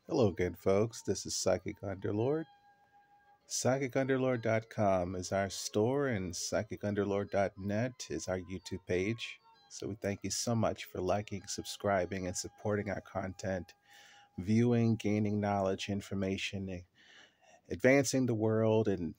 Hello again, folks. This is Psychic Underlord. PsychicUnderlord.com is our store, and PsychicUnderlord.net is our YouTube page. So we thank you so much for liking, subscribing, and supporting our content, viewing, gaining knowledge, information, advancing the world, and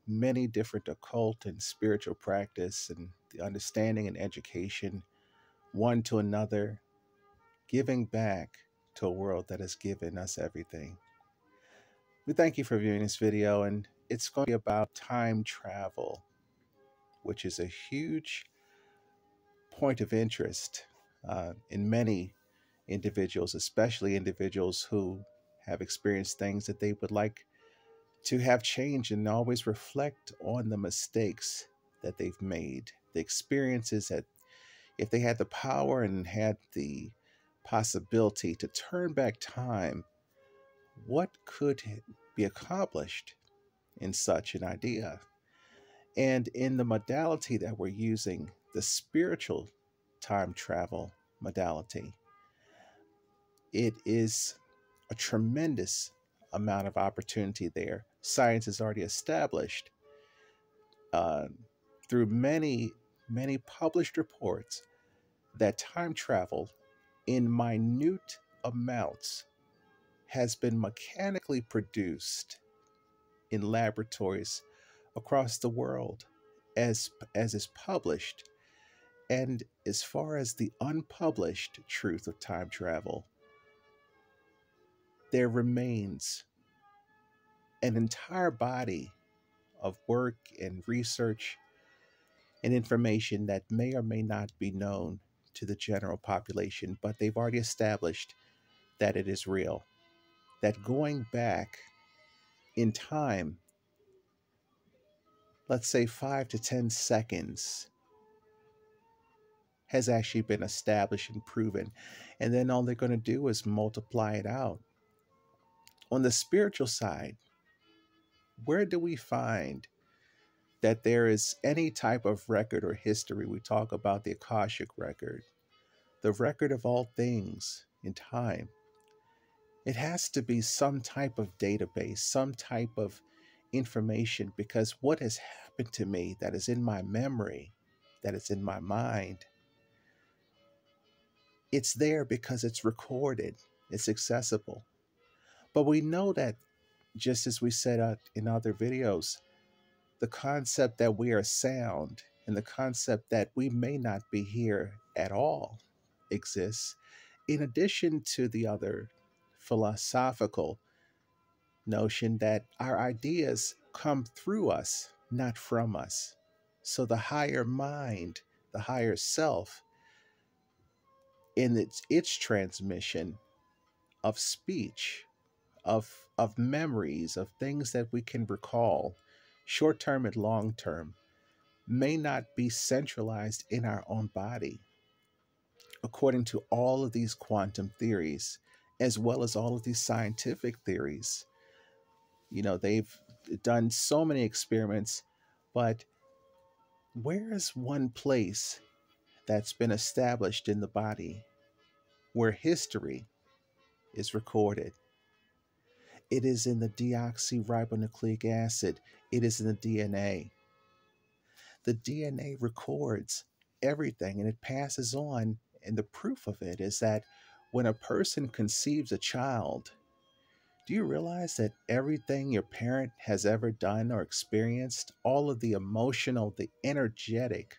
many different occult and spiritual practice, and the understanding and education one to another, giving back to a world that has given us everything. We thank you for viewing this video, and it's going to be about time travel, which is a huge point of interest in many individuals, especially individuals who have experienced things that they would like to have changed and always reflect on the mistakes that they've made, the experiences that if they had the power and had the possibility to turn back time, what could be accomplished in such an idea? And in the modality that we're using, the spiritual time travel modality, it is a tremendous amount of opportunity there. Science has already established uh, through many published reports that time travel in minute amounts has been mechanically produced in laboratories across the world as is published. And as far as the unpublished truth of time travel, there remains an entire body of work and research and information that may or may not be known to the general population, but they've already established that it is real. That going back in time, let's say 5 to 10 seconds, has actually been established and proven. And then all they're going to do is multiply it out. On the spiritual side, where do we find that there is any type of record or history? We talk about the Akashic record, the record of all things in time. It has to be some type of database, some type of information, because what has happened to me that is in my memory, that is in my mind, it's there because it's recorded, it's accessible. But we know that, just as we said in other videos, the concept that we are sound and the concept that we may not be here at all exists, in addition to the other philosophical notion that our ideas come through us, not from us. So the higher mind, the higher self, in its transmission of speech, of memories, of things that we can recall, short term and long term, may not be centralized in our own body. According to all of these quantum theories, as well as all of these scientific theories, they've done so many experiments, but where is one place that's been established in the body where history is recorded? It is in the deoxyribonucleic acid. It is in the DNA. The DNA records everything and it passes on. And the proof of it is that when a person conceives a child, do you realize that everything your parent has ever done or experienced, all of the emotional, the energetic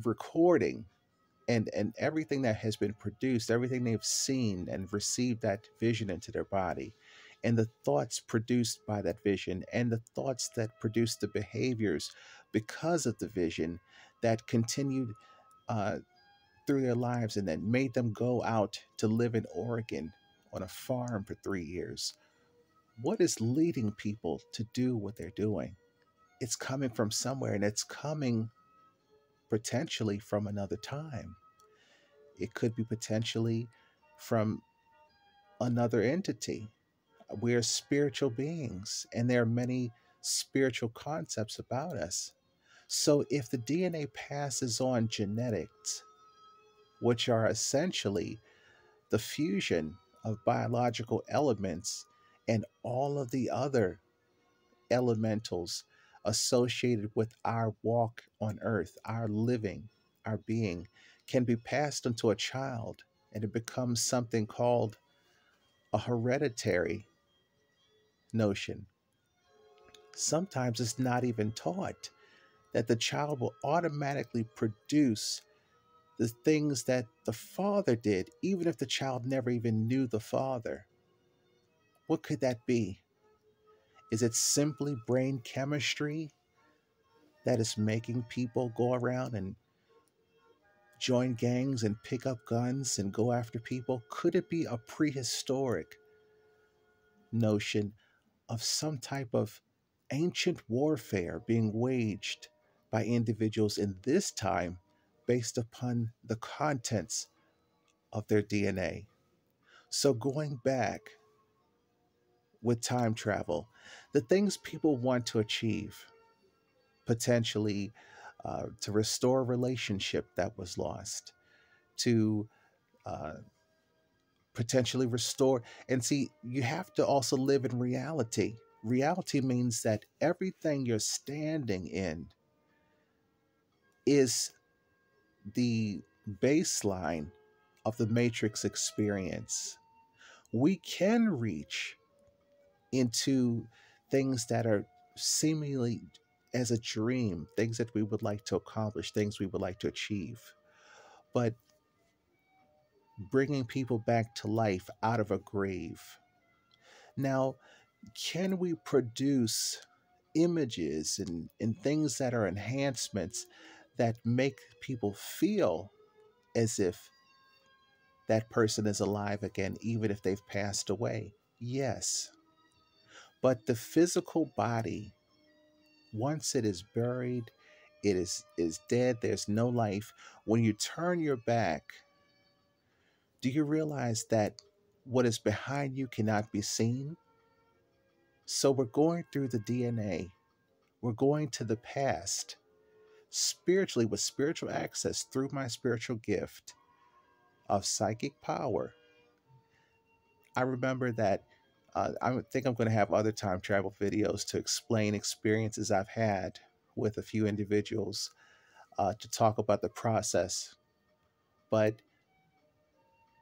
recording, and everything that has been produced, everything they've seen and received that vision into their body, and the thoughts produced by that vision, and the thoughts that produced the behaviors because of the vision that continued through their lives and that made them go out to live in Oregon on a farm for 3 years. What is leading people to do what they're doing? It's coming from somewhere, and it's coming potentially from another time. It could be potentially from another entity. We're spiritual beings, and there are many spiritual concepts about us. So if the DNA passes on genetics, which are essentially the fusion of biological elements and all of the other elementals associated with our walk on earth, our living, our being, can be passed onto a child, and it becomes something called a hereditary notion. Sometimes it's not even taught that the child will automatically produce the things that the father did, even if the child never even knew the father. What could that be? Is it simply brain chemistry that is making people go around and join gangs and pick up guns and go after people? Could it be a prehistoric notion of some type of ancient warfare being waged by individuals in this time based upon the contents of their DNA? So, going back with time travel, the things people want to achieve, potentially to restore a relationship that was lost, to uh, potentially restore. And see, you have to also live in reality. Reality means that everything you're standing in is the baseline of the matrix experience. We can reach into things that are seemingly as a dream, things that we would like to accomplish, things we would like to achieve. But bringing people back to life out of a grave. Now, can we produce images and things that are enhancements that make people feel as if that person is alive again, even if they've passed away? Yes. But the physical body, once it is buried, it is dead, there's no life. When you turn your back, do you realize that what is behind you cannot be seen? So we're going through the DNA. We're going to the past spiritually with spiritual access through my spiritual gift of psychic power. I remember that I think I'm going to have other time travel videos to explain experiences I've had with a few individuals to talk about the process. But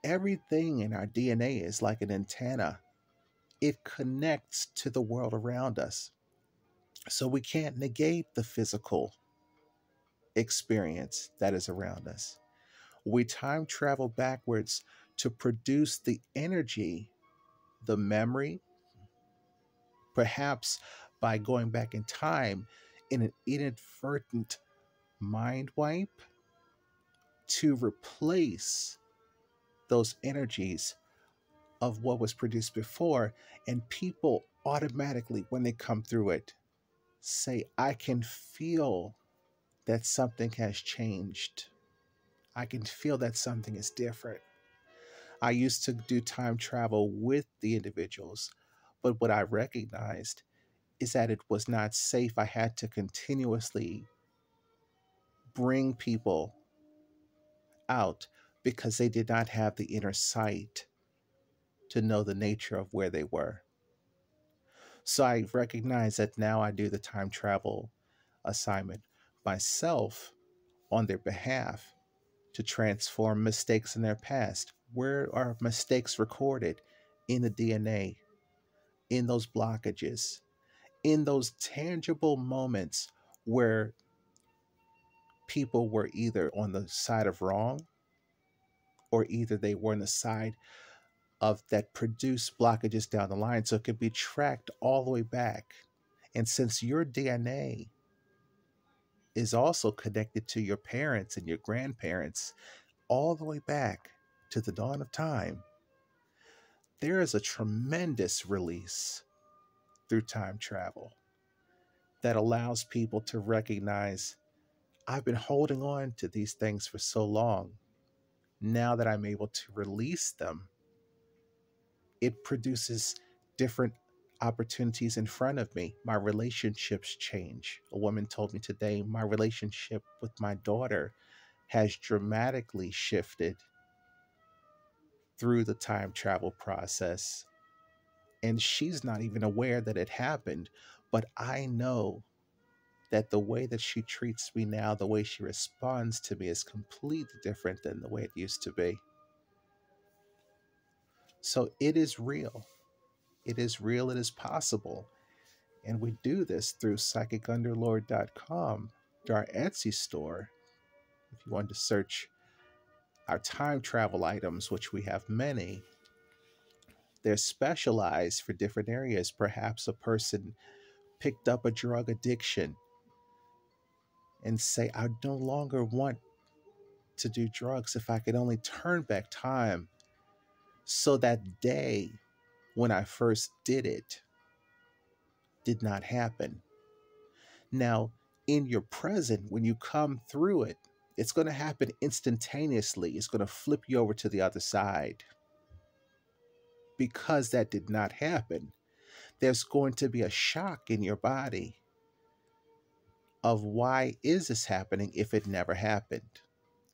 everything in our DNA is like an antenna, it connects to the world around us. So we can't negate the physical experience that is around us. We time travel backwards to produce the energy, the memory, perhaps by going back in time in an inadvertent mind wipe to replace those energies of what was produced before. And people automatically, when they come through it, say, I can feel that something has changed. I can feel that something is different. I used to do time travel with the individuals, but what I recognized is that it was not safe. I had to continuously bring people out because they did not have the inner sight to know the nature of where they were. So I recognize that now I do the time travel assignment myself on their behalf to transform mistakes in their past. Where are mistakes recorded? In the DNA, in those blockages, in those tangible moments where people were either on the side of wrong or either they were on the side of that produced blockages down the line. So it could be tracked all the way back. And since your DNA is also connected to your parents and your grandparents all the way back to the dawn of time, there is a tremendous release through time travel that allows people to recognize I've been holding on to these things for so long. Now that I'm able to release them, it produces different opportunities in front of me. My relationships change. A woman told me today, my relationship with my daughter has dramatically shifted through the time travel process. And she's not even aware that it happened. But I know that the way that she treats me now, the way she responds to me, is completely different than the way it used to be. So it is real. It is real. It is possible. And we do this through psychicunderlord.com, through our Etsy store. If you want to search our time travel items, which we have many, they're specialized for different areas. Perhaps a person picked up a drug addiction and say, I no longer want to do drugs. If I could only turn back time, so that day when I first did it did not happen. Now, in your present, when you come through it, it's going to happen instantaneously. It's going to flip you over to the other side. Because that did not happen, there's going to be a shock in your body of why is this happening if it never happened.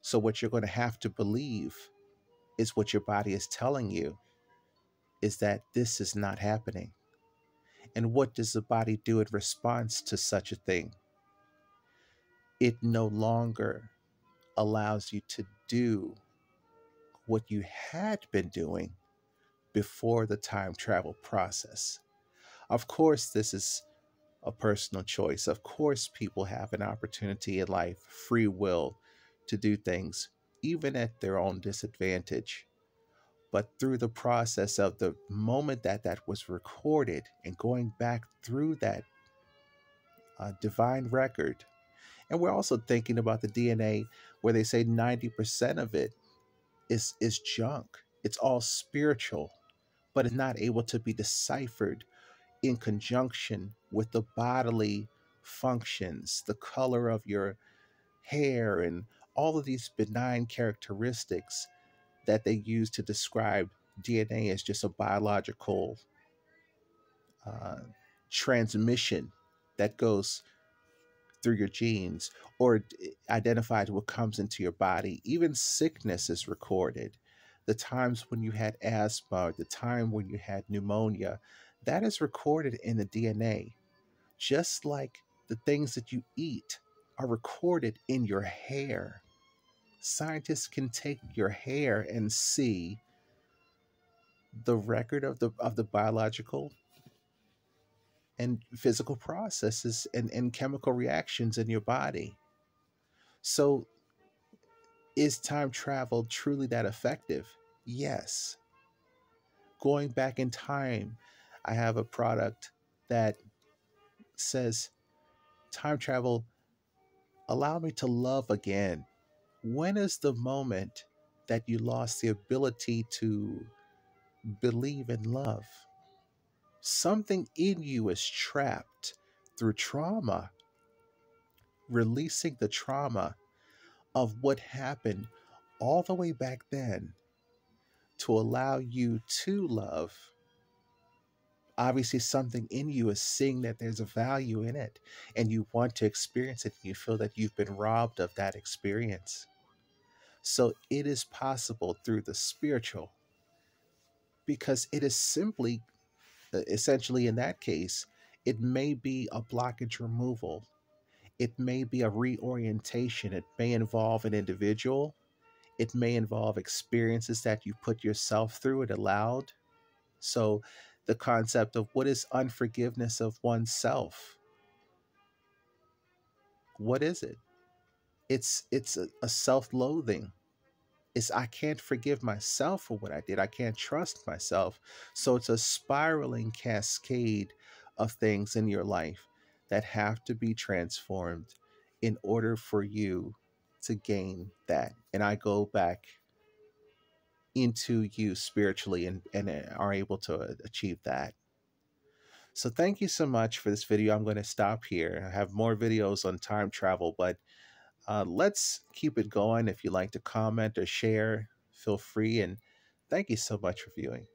So what you're going to have to believe is what your body is telling you, is that this is not happening. And what does the body do in response to such a thing? It no longer allows you to do what you had been doing before the time travel process. Of course, this is a personal choice. Of course, people have an opportunity in life, free will, to do things, even at their own disadvantage. But through the process of the moment that that was recorded and going back through that divine record, and we're also thinking about the DNA where they say 90% of it is junk. It's all spiritual, but it's not able to be deciphered in conjunction with the bodily functions, the color of your hair, and all of these benign characteristics that they use to describe DNA as just a biological uh, transmission that goes through your genes or identifies what comes into your body. Even sickness is recorded. The times when you had asthma, the time when you had pneumonia, that is recorded in the DNA. Just like the things that you eat are recorded in your hair. Scientists can take your hair and see the record of the biological and physical processes and chemical reactions in your body. So is time travel truly that effective? Yes. Going back in time, I have a product that says time travel, allow me to love again. When is the moment that you lost the ability to believe in love? Something in you is trapped through trauma, releasing the trauma of what happened all the way back then to allow you to love. Obviously, something in you is seeing that there's a value in it and you want to experience it. And you feel that you've been robbed of that experience. So it is possible through the spiritual, because it is simply, essentially in that case, it may be a blockage removal. It may be a reorientation. It may involve an individual. It may involve experiences that you put yourself through it aloud. So the concept of what is unforgiveness of oneself? What is it? It's a self-loathing. It's I can't forgive myself for what I did. I can't trust myself. So it's a spiraling cascade of things in your life that have to be transformed in order for you to gain that. And I go back into you spiritually and are able to achieve that. So thank you so much for this video. I'm going to stop here. I have more videos on time travel, but let's keep it going. If you'd like to comment or share, feel free. And thank you so much for viewing.